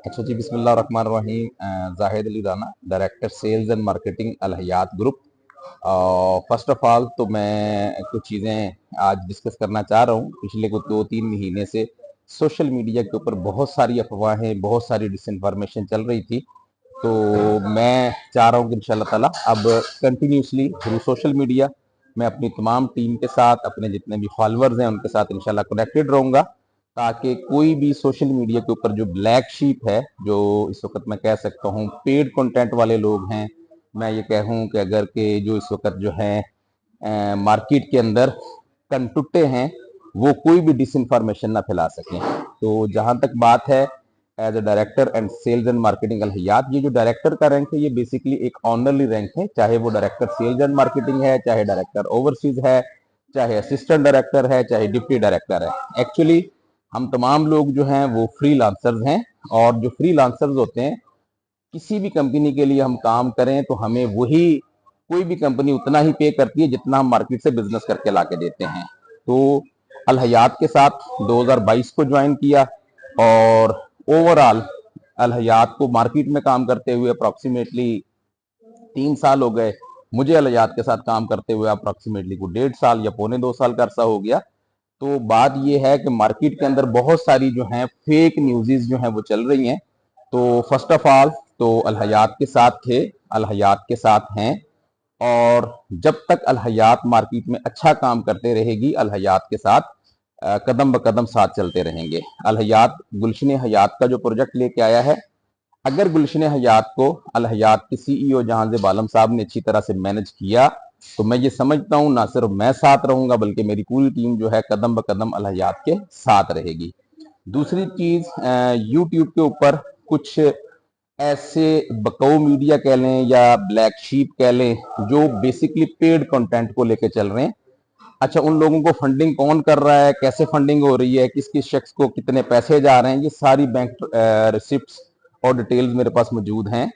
अच्छा जी, बिस्मिल्लाहिर्रहमानिर्रहीम। Zahid Ali Rana, director sales and marketing Al Hayat group. First of all तो मैं कुछ चीज़ें आज डिस्कस करना चाह रहा हूँ। पिछले कुछ 2-3 महीने से सोशल मीडिया के ऊपर बहुत सारी अफवाहें, बहुत सारी डिसइंफॉर्मेशन चल रही थी। तो मैं चाह रहा हूँ कि इंशाल्लाह ताला अब कंटिन्यूसली थ्रू सोशल मीडिया मैं अपनी तमाम टीम के साथ, अपने जितने भी फॉलोअर्स हैं उनके साथ इंशाल्लाह कनेक्टेड रहूंगा, ताकि कोई भी सोशल मीडिया के ऊपर जो ब्लैक शीप है, जो इस वक्त मैं कह सकता हूँ पेड कंटेंट वाले लोग हैं, मैं ये कहूँ कि अगर के जो इस वक्त जो है मार्केट के अंदर कनटुट्टे हैं, वो कोई भी डिसइंफॉर्मेशन ना फैला सकें। तो जहां तक बात है as a director and sales and marketing Al Hayat, ये जो डायरेक्टर का रैंक है ये बेसिकली एक ऑनरली रैंक है, चाहे वो डायरेक्टर सेल्स एंड मार्केटिंग है, चाहे डायरेक्टर ओवरसीज है, चाहे असिस्टेंट डायरेक्टर है, चाहे डिप्टी डायरेक्टर है। एक्चुअली हम तमाम लोग जो हैं वो फ्रीलांसर्स हैं, और जो फ्रीलांसर्स होते हैं, किसी भी कंपनी के लिए हम काम करें तो हमें वही कोई भी कंपनी उतना ही पे करती है जितना हम मार्केट से बिजनेस करके ला के देते हैं। तो अल हयात के साथ 2022 को ज्वाइन किया, और ओवरऑल अल हयात को मार्केट में काम करते हुए अप्रोक्सीमेटली 3 साल हो गए। मुझे अल हयात के साथ काम करते हुए अप्रोक्सीमेटली को 1.5 साल या पौने 2 साल का अरसा हो गया। तो बात यह है कि मार्केट के अंदर बहुत सारी जो है फेक न्यूज़ जो है वो चल रही हैं। तो फर्स्ट ऑफ ऑल तो अल हयात के साथ थे, अल हयात के साथ हैं, और जब तक अल हयात मार्केट में अच्छा काम करते रहेगी, अल हयात के साथ कदम ब कदम साथ चलते रहेंगे। अल हयात गुलशन हयात का जो प्रोजेक्ट लेके आया है, अगर गुलशन हयात को अल हयात के सीईओ जहांजेब आलम साहब ने अच्छी तरह से मैनेज किया, तो मैं ये समझता हूं ना सिर्फ मैं साथ रहूंगा बल्कि मेरी पूरी टीम जो है कदम ब कदम अल हयात के साथ रहेगी। दूसरी चीज, यूट्यूब के ऊपर कुछ ऐसे बकौ मीडिया कह लें या ब्लैक शीप कह लें, जो बेसिकली पेड कंटेंट को लेके चल रहे हैं। अच्छा, उन लोगों को फंडिंग कौन कर रहा है, कैसे फंडिंग हो रही है, किस किस शख्स को कितने पैसे जा रहे हैं, ये सारी बैंक रिसिप्ट्स और डिटेल्स मेरे पास मौजूद हैं।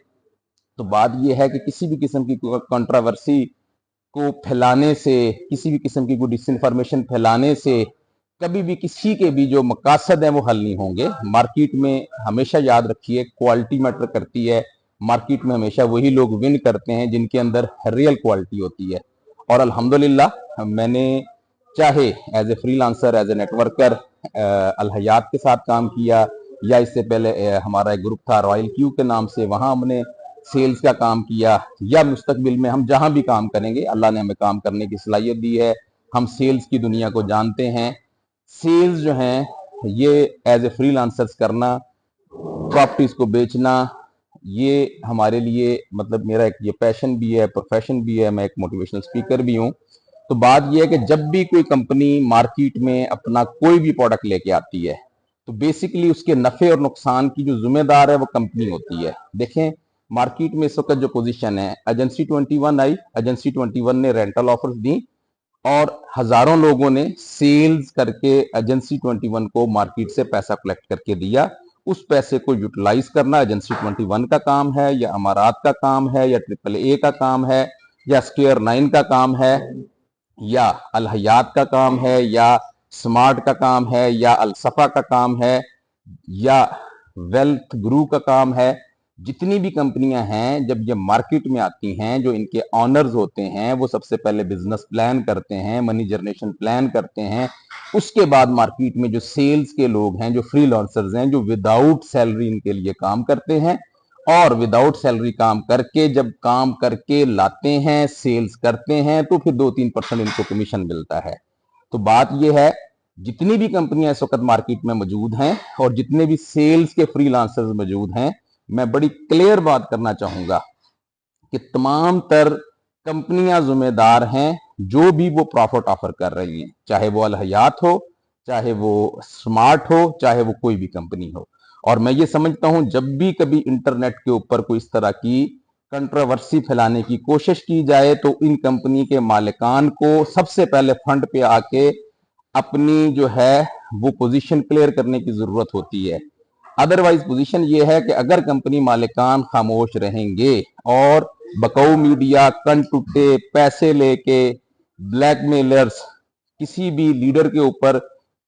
तो बात यह है कि किसी भी किस्म की कंट्रोवर्सी को फैलाने से, किसी भी किस्म की कोई डिसइंफॉर्मेशन फैलाने से कभी भी किसी के भी जो मकासद हैं वो हल नहीं होंगे। मार्केट में हमेशा याद रखिए क्वालिटी मैटर करती है। मार्केट में हमेशा वही लोग विन करते हैं जिनके अंदर रियल क्वालिटी होती है। और अल्हम्दुलिल्लाह मैंने चाहे as a freelancer, as a networker Al Hayat के साथ काम किया, या इससे पहले हमारा एक ग्रुप था रॉयल क्यू के नाम से, वहां हमने सेल्स का काम किया, या मुस्तकबिल में हम जहां भी काम करेंगे, अल्लाह ने हमें काम करने की सलाहियत दी है, हम सेल्स की दुनिया को जानते हैं। सेल्स जो है ये एज ए फ्रीलांसर्स करना, प्रॉपर्टीज को बेचना, ये हमारे लिए मतलब मेरा एक ये पैशन भी है, प्रोफेशन भी है, मैं एक मोटिवेशनल स्पीकर भी हूँ। तो बात यह है कि जब भी कोई कंपनी मार्केट में अपना कोई भी प्रोडक्ट लेके आती है, तो बेसिकली उसके नफे और नुकसान की जो जिम्मेदार है वो कंपनी होती है। देखें, मार्केट में इस वक्त जो पोजीशन है, एजेंसी 21 आई, एजेंसी 21 ने रेंटल ऑफर्स दी, और हजारों लोगों ने सेल्स करके एजेंसी 21 को मार्केट से पैसा कलेक्ट करके दिया। उस पैसे को यूटिलाइज करना एजेंसी 21 का काम है, या अमारात का काम है, या ट्रिपल ए का काम है, या स्क्वायर 9 का काम है, या अल हयात का काम है, या स्मार्ट का काम है, या अलसफा का काम है, या वेल्थ गुरु का काम है। जितनी भी कंपनियां हैं, जब ये मार्केट में आती हैं, जो इनके ऑनर्स होते हैं वो सबसे पहले बिजनेस प्लान करते हैं, मनी जनरेशन प्लान करते हैं। उसके बाद मार्केट में जो सेल्स के लोग हैं, जो फ्रीलांसर्स हैं, जो विदाउट सैलरी इनके लिए काम करते हैं, और विदाउट सैलरी काम करके जब काम करके लाते हैं, सेल्स करते हैं, तो फिर 2-3% इनको कमीशन मिलता है। तो बात यह है, जितनी भी कंपनियां इस वक्त मार्केट में मौजूद हैं, और जितने भी सेल्स के फ्रीलांसर्स मौजूद हैं, मैं बड़ी क्लियर बात करना चाहूंगा कि तमाम तर कंपनियां जिम्मेदार हैं जो भी वो प्रॉफिट ऑफर कर रही हैं, चाहे वो अल हयात हो, चाहे वो स्मार्ट हो, चाहे वो कोई भी कंपनी हो। और मैं ये समझता हूं जब भी कभी इंटरनेट के ऊपर कोई इस तरह की कंट्रोवर्सी फैलाने की कोशिश की जाए, तो इन कंपनी के मालिकान को सबसे पहले फ्रंट पे आके अपनी जो है वो पोजीशन क्लियर करने की जरूरत होती है। अदरवाइज पोजीशन ये है कि अगर कंपनी मालिकान खामोश रहेंगे, और बकौ मीडिया कन टुटे पैसे लेके ब्लैकमेलर्स किसी भी लीडर के ऊपर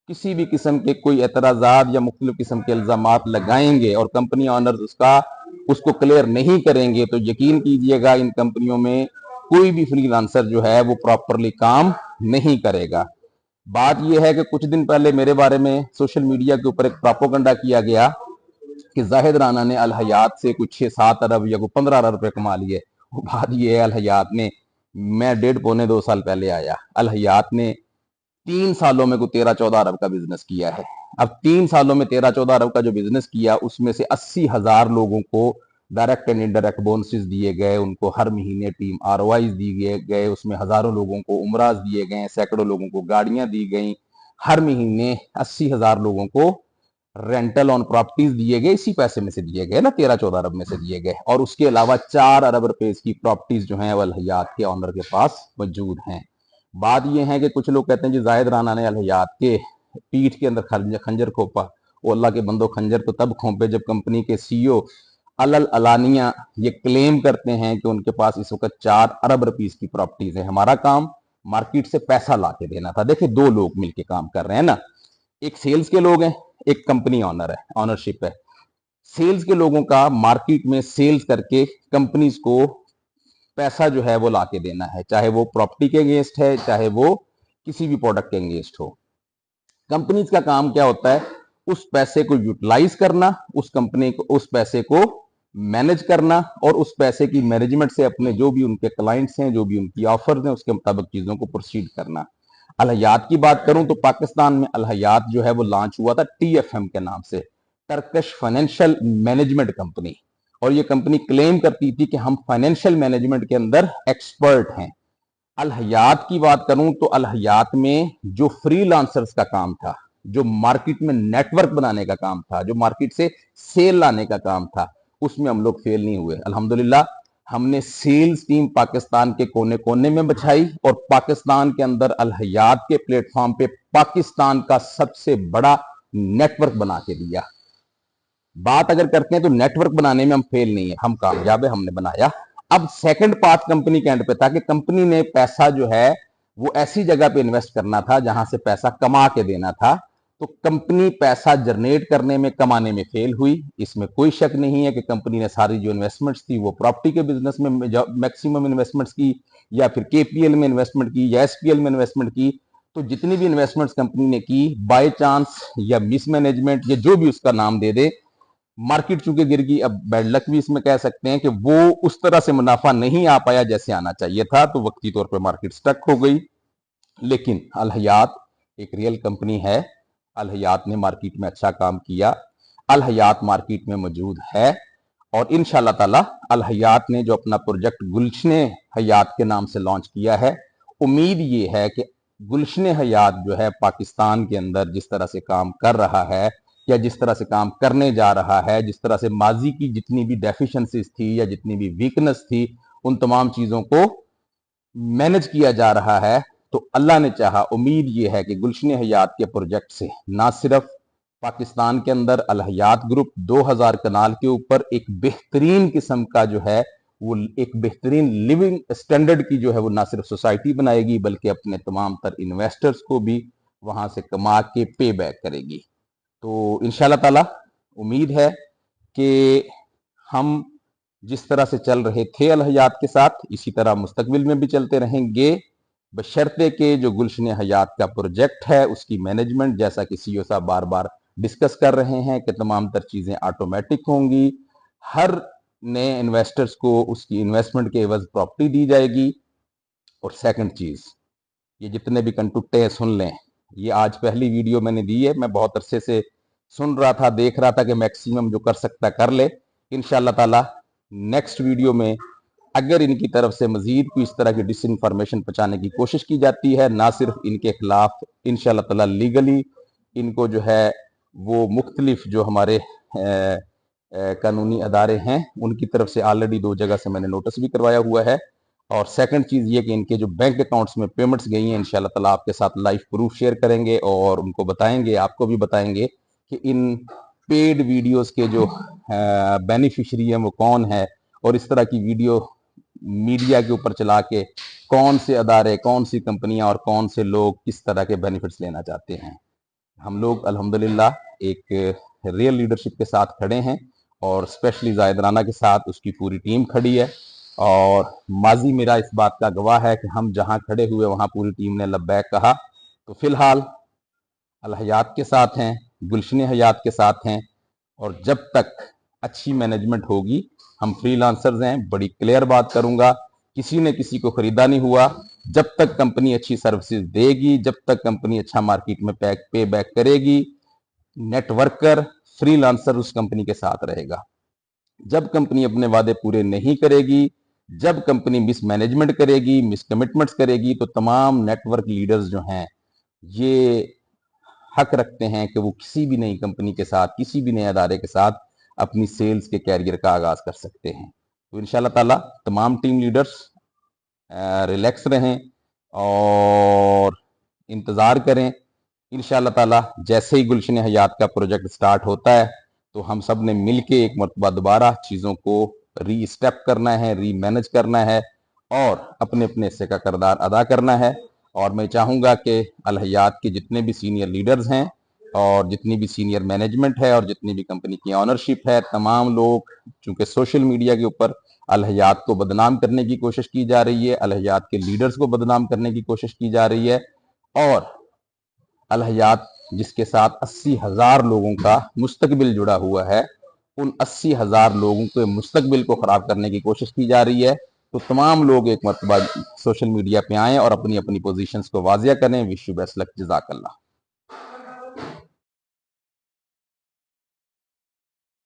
किसी भी किस्म के कोई एतराज़ात या मुख्तलिफ किस्म के इल्ज़ामात लगाएंगे और कंपनी ऑनर्स उसको क्लियर नहीं करेंगे, तो यकीन कीजिएगा इन कंपनियों में कोई भी फ्रीलांसर जो है वो प्रॉपरली काम नहीं करेगा। बात यह है कि कुछ दिन पहले मेरे बारे में सोशल मीडिया के ऊपर एक प्रोपेगेंडा किया गया कि जाहिद राना ने अल हयात से कुछ 6-7 अरब या 15 अरब रुपए कमा लिए। बात यह है, अल हयात ने, मैं 1.5-2 साल पहले आया, अल हयात ने 3 सालों में को 13-14 अरब का बिजनेस किया है। अब 3 सालों में 13-14 अरब का जो बिजनेस किया, उसमें से 80,000 लोगों को डायरेक्ट एंड इनडायरेक्ट बोनसेस दिए गए, उनको हर महीने टीम आरओआईज दिए गए, उसमें हजारों लोगों को उमराज दिए गए, सैकड़ों लोगों को गाड़ियां दी गई, हर महीने 80,000 लोगों को रेंटल ऑन प्रॉपर्टीज दिए गए, इसी पैसे में से दिए गए ना, 13-14 अरब में से दिए गए। और उसके अलावा 4 अरब रुपए की प्रॉपर्टीज जो हैं अल हयात के ऑनर के पास मौजूद हैं। बात यह है कि कुछ लोग कहते हैं जी जाहिद राना ने अल हयात के पीठ के अंदर खंजर खोपा। वो अल्लाह के बंदो, खंजर तो तब खोपे जब कंपनी के सीईओ अलल अलानिया ये क्लेम करते हैं कि उनके पास इस वक्त 4 अरब रुपीस की प्रॉपर्टीज है। हमारा काम मार्केट से पैसा ला के देना था। देखिए, 2 लोग मिलकर काम कर रहे हैं ना, एक सेल्स के लोग हैं, एक कंपनी ऑनर है, ऑनरशिप है। सेल्स के लोगों का मार्केट में सेल्स करके कंपनीज को पैसा जो है वो ला के देना है, चाहे वो प्रॉपर्टी के अगेंस्ट है, चाहे वो किसी भी प्रोडक्ट के अगेंस्ट हो। कंपनीज का काम क्या होता है? उस पैसे को यूटिलाइज करना, उस कंपनी को उस पैसे को मैनेज करना और उस पैसे की मैनेजमेंट से अपने जो भी उनके क्लाइंट्स हैं, जो भी उनकी ऑफर्स हैं, उसके मुताबिक चीजों को प्रोसीड करना। अल हयात की बात करूं तो पाकिस्तान में अल हयात जो है वो लॉन्च हुआ था टीएफएम के नाम से, टर्किश फाइनेंशियल मैनेजमेंट कंपनी। और ये कंपनी क्लेम करती थी कि हम फाइनेंशियल मैनेजमेंट के अंदर एक्सपर्ट हैं। अल हयात की बात करूं तो अल हयात में जो फ्रीलांसर्स का काम था, जो मार्केट में नेटवर्क बनाने का काम था, जो मार्केट से सेल लाने का काम था, उसमें हम लोग फेल नहीं हुए। अल्हम्दुलिल्लाह, हमने सेल्स टीम पाकिस्तान के कोने कोने में बिछाई और पाकिस्तान के अंदर अल हयात के प्लेटफॉर्म पे पाकिस्तान का सबसे बड़ा नेटवर्क बना के दिया। बात अगर करते हैं तो नेटवर्क बनाने में हम फेल नहीं है, हम कामयाब है, हमने बनाया। अब सेकंड पार्ट कंपनी के एंड पे था कि कंपनी ने पैसा जो है वो ऐसी जगह पे इन्वेस्ट करना था जहां से पैसा कमा के देना था। तो कंपनी पैसा जनरेट करने में, कमाने में फेल हुई। इसमें कोई शक नहीं है कि कंपनी ने सारी जो इन्वेस्टमेंट्स थी वो प्रॉपर्टी के बिजनेस में मैक्सिमम इन्वेस्टमेंट्स की, या फिर केपीएल में इन्वेस्टमेंट की, या एसपीएल में इन्वेस्टमेंट की। तो जितनी भी इन्वेस्टमेंट्स कंपनी ने की, बाय चांस या मिसमैनेजमेंट या जो भी उसका नाम दे दे, मार्केट चूंकि गिर गई, अब बैड लक भी इसमें कह सकते हैं कि वो उस तरह से मुनाफा नहीं आ पाया जैसे आना चाहिए था, तो वक्ती तौर पे मार्केट स्टक हो गई। लेकिन अल हयात एक रियल कंपनी है, अल हयात ने मार्केट में अच्छा काम किया, अल हयात मार्केट में मौजूद है। और इंशाल्लाह ताला अल हयात ने जो अपना प्रोजेक्ट गुलशने हयात के नाम से लॉन्च किया है, उम्मीद ये है कि गुलशने हयात जो है पाकिस्तान के अंदर जिस तरह से काम कर रहा है या जिस तरह से काम करने जा रहा है, जिस तरह से माजी की जितनी भी डेफिशिएंसीज थी या जितनी भी वीकनेस थी, उन तमाम चीजों को मैनेज किया जा रहा है। तो अल्लाह ने चाहा, उम्मीद ये है कि गुलशन हयात के प्रोजेक्ट से ना सिर्फ पाकिस्तान के अंदर अल हयात ग्रुप 2000 कनाल के ऊपर एक बेहतरीन किस्म का जो है वो एक बेहतरीन लिविंग स्टैंडर्ड की जो है वो ना सिर्फ सोसाइटी बनाएगी, बल्कि अपने तमाम तर इन्वेस्टर्स को भी वहां से कमा के पे बैक करेगी। तो इंशाल्लाह ताला उम्मीद है कि हम जिस तरह से चल रहे थे अल हयात के साथ, इसी तरह मुस्तकबिल में भी चलते रहेंगे, बशर्ते के जो गुलशन हयात का प्रोजेक्ट है उसकी मैनेजमेंट, जैसा कि सीईओ साहब बार बार डिस्कस कर रहे हैं कि तमाम तर चीजें ऑटोमेटिक होंगी, हर नए इन्वेस्टर्स को उसकी इन्वेस्टमेंट के एवज प्रॉपर्टी दी जाएगी। और सेकंड चीज, ये जितने भी कंटुट्टे हैं सुन लें, ये आज पहली वीडियो मैंने दी है, मैं बहुत अरसे से सुन रहा था, देख रहा था कि मैक्सिमम जो कर सकता कर ले। इंशाल्लाह ताला नेक्स्ट वीडियो में अगर इनकी तरफ से मजीद कोई इस तरह की डिस इन्फॉर्मेशन पहुंचाने की कोशिश की जाती है, ना सिर्फ इनके खिलाफ इंशाल्लाह ताला लीगली इनको जो है वो मुख्तलिफ जो हमारे कानूनी अदारे हैं उनकी तरफ से ऑलरेडी 2 जगह से मैंने नोटिस भी करवाया हुआ है। और सेकंड चीज ये कि इनके जो बैंक अकाउंट्स में पेमेंट्स गई हैं, इंशाल्लाह ताला आपके साथ लाइव प्रूफ शेयर करेंगे और उनको बताएंगे, आपको भी बताएंगे कि इन पेड वीडियोस के जो बेनिफिशियरी हैं वो कौन है, और इस तरह की वीडियो मीडिया के ऊपर चला के कौन से अदारे, कौन सी कंपनियां और कौन से लोग किस तरह के बेनिफिट्स लेना चाहते हैं। हम लोग अल्हम्दुलिल्लाह एक रियल लीडरशिप के साथ खड़े हैं और स्पेशली जाहिद राना के साथ उसकी पूरी टीम खड़ी है। और माजी मेरा इस बात का गवाह है कि हम जहां खड़े हुए वहां पूरी टीम ने लब्बैक कहा। तो फिलहाल अल हयात के साथ हैं, गुलशन हयात के साथ हैं, और जब तक अच्छी मैनेजमेंट होगी हम फ्रीलांसर्स हैं। बड़ी क्लियर बात करूंगा, किसी ने किसी को खरीदा नहीं हुआ। जब तक कंपनी अच्छी सर्विसेज देगी, जब तक कंपनी अच्छा मार्केट में पे बैक करेगी, नेटवर्कर फ्रीलांसर उस कंपनी के साथ रहेगा। जब कंपनी अपने वादे पूरे नहीं करेगी, जब कंपनी मिस मैनेजमेंट करेगी, मिस कमिटमेंट्स करेगी, तो तमाम नेटवर्क लीडर्स जो हैं ये हक रखते हैं कि वो किसी भी नई कंपनी के साथ, किसी भी नए अदारे के साथ अपनी सेल्स के कैरियर का आगाज कर सकते हैं। तो इंशाल्लाह ताला तमाम टीम लीडर्स रिलैक्स रहें और इंतज़ार करें। इंशाल्लाह ताला जैसे ही गुलशन हयात का प्रोजेक्ट स्टार्ट होता है तो हम सब ने मिल के एक मरतबा दोबारा चीज़ों को री स्टेप करना है, री मैनेज करना है और अपने अपने हिस्से का किरदार अदा करना है। और मैं चाहूँगा कि अल हयात के जितने भी सीनियर लीडर्स हैं और जितनी भी सीनियर मैनेजमेंट है और जितनी भी कंपनी की ऑनरशिप है, तमाम लोग, चूंकि सोशल मीडिया के ऊपर अल हयात को बदनाम करने की कोशिश की जा रही है, अल हयात के लीडर्स को बदनाम करने की कोशिश की जा रही है, और अल हयात जिसके साथ 80,000 लोगों का मुस्तकबिल जुड़ा हुआ है, उन 80,000 लोगों के मुस्तकबिल को खराब करने की कोशिश की जा रही है। तो तमाम लोग एक मरतबा सोशल मीडिया पे आएं और अपनी अपनी पोजीशंस को वाजिया करें। विश यू बेस्ट लक, जज़ाकल्लाह।